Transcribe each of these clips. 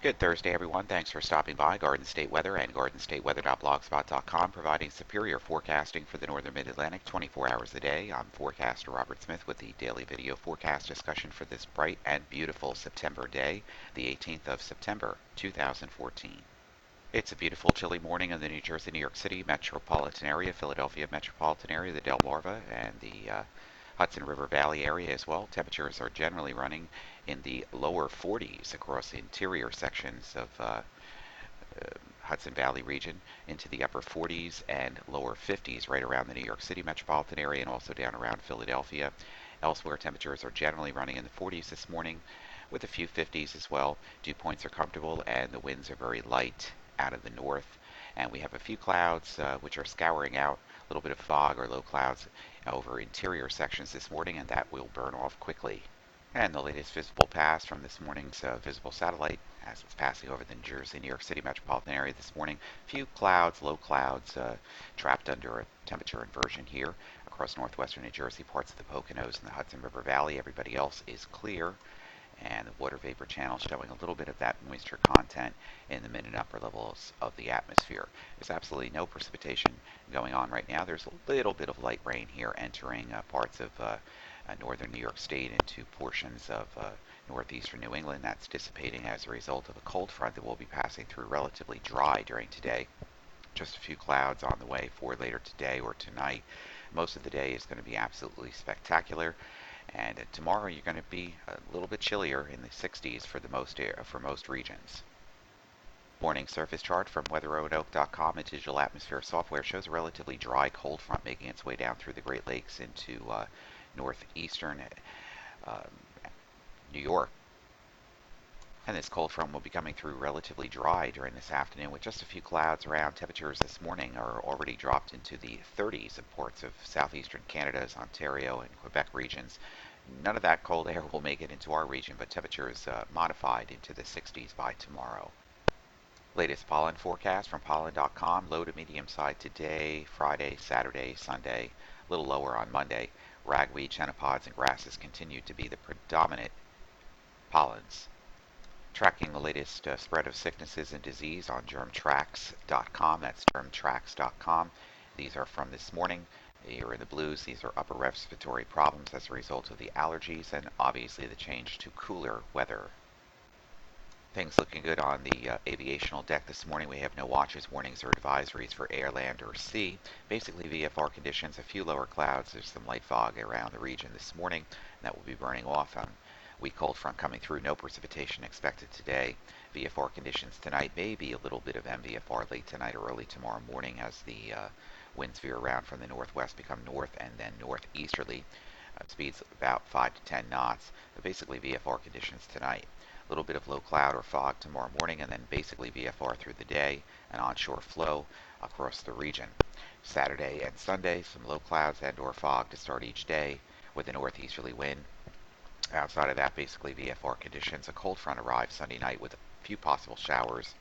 Good Thursday, everyone. Thanks for stopping by. Garden State Weather and GardenStateWeather.blogspot.com providing superior forecasting for the northern mid-Atlantic 24 hours a day. I'm forecaster Robert Smith with the daily video forecast discussion for this bright and beautiful September day, the 18th of September, 2014. It's a beautiful, chilly morning in the New Jersey, New York City metropolitan area, Philadelphia metropolitan area, the Delmarva, and the Hudson River Valley area as well. Temperatures are generally running in the lower 40s across the interior sections of Hudson Valley region, into the upper 40s and lower 50s right around the New York City metropolitan area and also down around Philadelphia. Elsewhere, temperatures are generally running in the 40s this morning with a few 50s as well. Dew points are comfortable and the winds are very light out of the north. And we have a few clouds which are scouring out, a little bit of fog or low clouds over interior sections this morning, and that will burn off quickly. And the latest visible pass from this morning's visible satellite as it's passing over the New Jersey, New York City metropolitan area this morning. Few clouds, low clouds, trapped under a temperature inversion here across northwestern New Jersey, parts of the Poconos and the Hudson River Valley. Everybody else is clear, and the water vapor channel showing a little bit of that moisture content in the mid and upper levels of the atmosphere. There's absolutely no precipitation going on right now. There's a little bit of light rain here entering parts of northern New York State into portions of northeastern New England. That's dissipating as a result of a cold front that will be passing through relatively dry during today. Just a few clouds on the way for later today or tonight. Most of the day is going to be absolutely spectacular. And tomorrow you're going to be a little bit chillier in the 60s for most regions. Morning surface chart from weatherroanoke.com. A digital atmosphere software shows a relatively dry cold front making its way down through the Great Lakes into northeastern New York. And this cold front will be coming through relatively dry during this afternoon with just a few clouds around. Temperatures this morning are already dropped into the 30s in parts of southeastern Canada's Ontario and Quebec regions. None of that cold air will make it into our region, but temperatures modified into the 60s by tomorrow. Latest pollen forecast from pollen.com. Low to medium side today, Friday, Saturday, Sunday. A little lower on Monday. Ragweed, chenopod's, and grasses continue to be the predominant pollens. Tracking the latest spread of sicknesses and disease on germtracks.com. That's germtracks.com. These are from this morning. You're in the blues. These are upper respiratory problems as a result of the allergies and obviously the change to cooler weather. Things looking good on the aviational deck this morning. We have no watches, warnings, or advisories for air, land, or sea. Basically VFR conditions, a few lower clouds. There's some light fog around the region this morning. And that will be burning off on weak cold front coming through. No precipitation expected today. VFR conditions tonight. Maybe a little bit of MVFR late tonight or early tomorrow morning as the winds veer around from the northwest, become north and then northeasterly. Speeds about 5 to 10 knots. But basically VFR conditions tonight. A little bit of low cloud or fog tomorrow morning, and then basically VFR through the day, an onshore flow across the region. Saturday and Sunday, some low clouds and or fog to start each day with a northeasterly wind. Outside of that, basically VFR conditions. A cold front arrives Sunday night with a few possible showers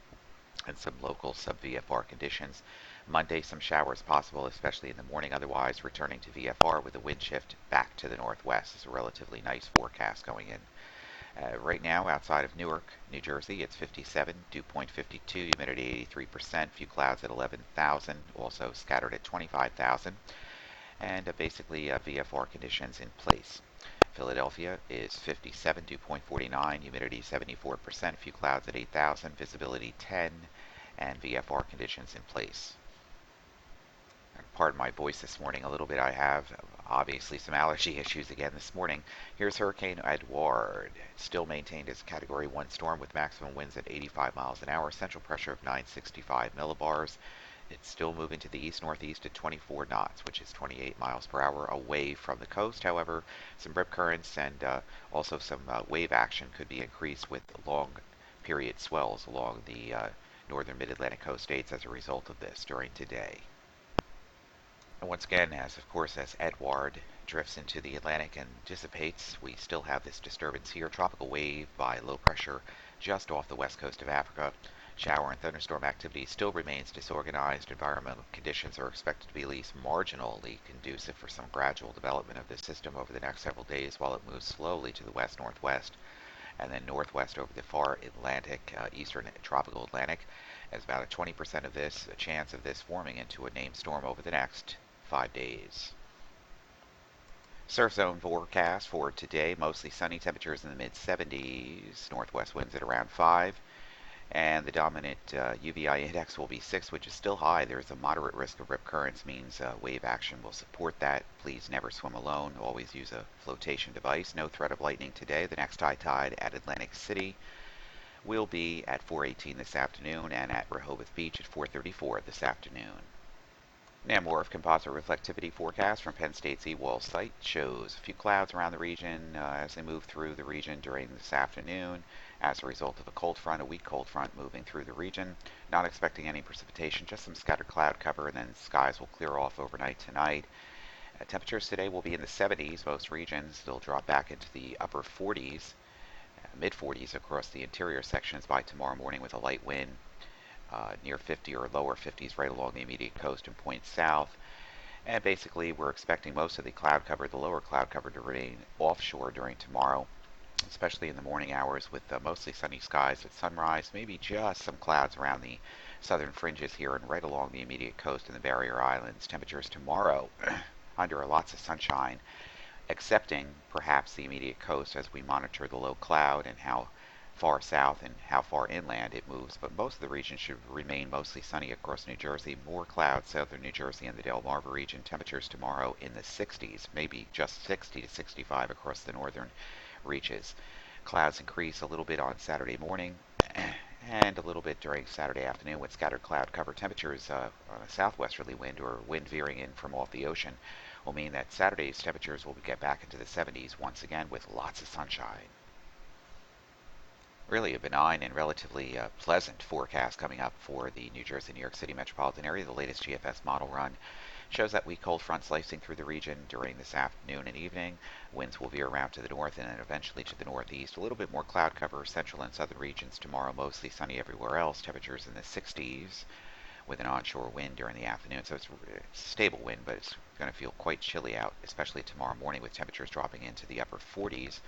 and some local sub-VFR conditions. Monday, some showers possible, especially in the morning. Otherwise, returning to VFR with a wind shift back to the northwest. It's a relatively nice forecast going in. Right now, outside of Newark, New Jersey, it's 57, dew point 52, humidity 83%, few clouds at 11,000, also scattered at 25,000, and basically VFR conditions in place. Philadelphia is 57, dew point 49, humidity 74%, few clouds at 8,000, visibility 10, and VFR conditions in place. Pardon my voice this morning a little bit. I have obviously some allergy issues again this morning. Here's Hurricane Edouard. It's still maintained as a Category 1 storm with maximum winds at 85 miles an hour, central pressure of 965 millibars. It's still moving to the east-northeast at 24 knots, which is 28 miles per hour away from the coast. However, some rip currents and also some wave action could be increased with long period swells along the northern mid-Atlantic coast states as a result of this during today. And once again, as Edouard drifts into the Atlantic and dissipates, we still have this disturbance here. Tropical wave by low pressure just off the west coast of Africa. Shower and thunderstorm activity still remains disorganized. Environmental conditions are expected to be at least marginally conducive for some gradual development of this system over the next several days while it moves slowly to the west-northwest. and then northwest over the far Atlantic, eastern tropical Atlantic. As about a 20% of this, a chance of this forming into a named storm over the next 5 days. Surf zone forecast for today, mostly sunny, temperatures in the mid 70s, northwest winds at around 5, and the dominant UVI index will be 6, which is still high. There's a moderate risk of rip currents, means wave action will support that. Please never swim alone. Always use a flotation device. No threat of lightning today. The next high tide at Atlantic City will be at 4:18 this afternoon, and at Rehoboth Beach at 4:34 this afternoon. NAMWRF composite reflectivity forecast from Penn State's eWall site shows a few clouds around the region as they move through the region during this afternoon as a result of a cold front, a weak cold front moving through the region. Not expecting any precipitation, just some scattered cloud cover, and then skies will clear off overnight tonight. Temperatures today will be in the 70s. Most regions, they'll drop back into the upper 40s, mid 40s across the interior sections by tomorrow morning with a light wind. Near 50 or lower 50s right along the immediate coast and points south. And basically, we're expecting most of the cloud cover, the lower cloud cover, to remain offshore during tomorrow, especially in the morning hours with mostly sunny skies at sunrise, maybe just some clouds around the southern fringes here and right along the immediate coast and the barrier islands. Temperatures tomorrow under lots of sunshine, excepting perhaps the immediate coast as we monitor the low cloud and how far south and how far inland it moves, but most of the region should remain mostly sunny across New Jersey. More clouds southern New Jersey and the Delmarva region. Temperatures tomorrow in the 60s, maybe just 60 to 65 across the northern reaches. Clouds increase a little bit on Saturday morning and a little bit during Saturday afternoon with scattered cloud cover. Temperatures on a southwesterly wind or wind veering in from off the ocean will mean that Saturday's temperatures will get back into the 70s once again with lots of sunshine. Really a benign and relatively pleasant forecast coming up for the New Jersey, New York City metropolitan area. The latest GFS model run shows that weak cold front slicing through the region during this afternoon and evening. Winds will veer around to the north and then eventually to the northeast. A little bit more cloud cover central and southern regions tomorrow, mostly sunny everywhere else. Temperatures in the 60s with an onshore wind during the afternoon. So it's a stable wind, but it's going to feel quite chilly out, especially tomorrow morning with temperatures dropping into the upper 40s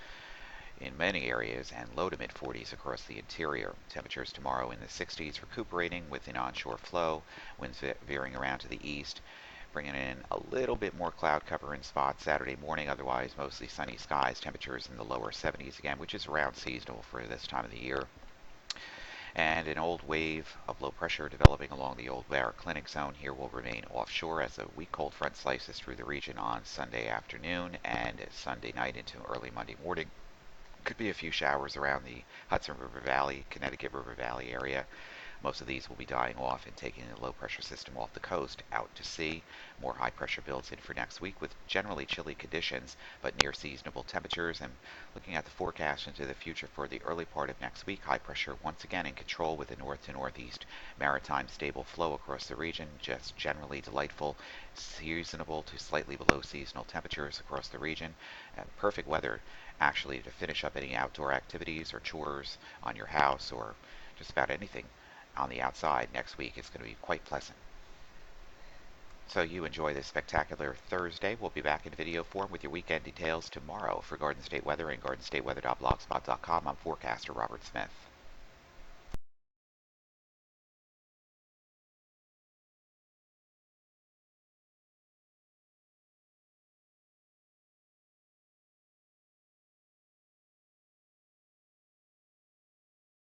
in many areas and low to mid 40s across the interior. Temperatures tomorrow in the 60s, recuperating with an onshore flow, winds veering around to the east, bringing in a little bit more cloud cover in spots Saturday morning, otherwise mostly sunny skies, temperatures in the lower 70s again, which is around seasonal for this time of the year. And an old wave of low pressure developing along the old baroclinic zone here will remain offshore as a weak cold front slices through the region on Sunday afternoon and Sunday night into early Monday morning. Could be a few showers around the Hudson River Valley, Connecticut River Valley area. Most of these will be dying off and taking the low pressure system off the coast out to sea. More high pressure builds in for next week with generally chilly conditions but near seasonable temperatures. And looking at the forecast into the future for the early part of next week, high pressure once again in control with a north to northeast maritime stable flow across the region. Just generally delightful, seasonable to slightly below seasonal temperatures across the region. Perfect weather actually to finish up any outdoor activities or chores on your house or just about anything on the outside next week. It's going to be quite pleasant. So you enjoy this spectacular Thursday. We'll be back in video form with your weekend details tomorrow. For Garden State Weather and GardenStateWeather.blogspot.com, I'm forecaster Robert Smith.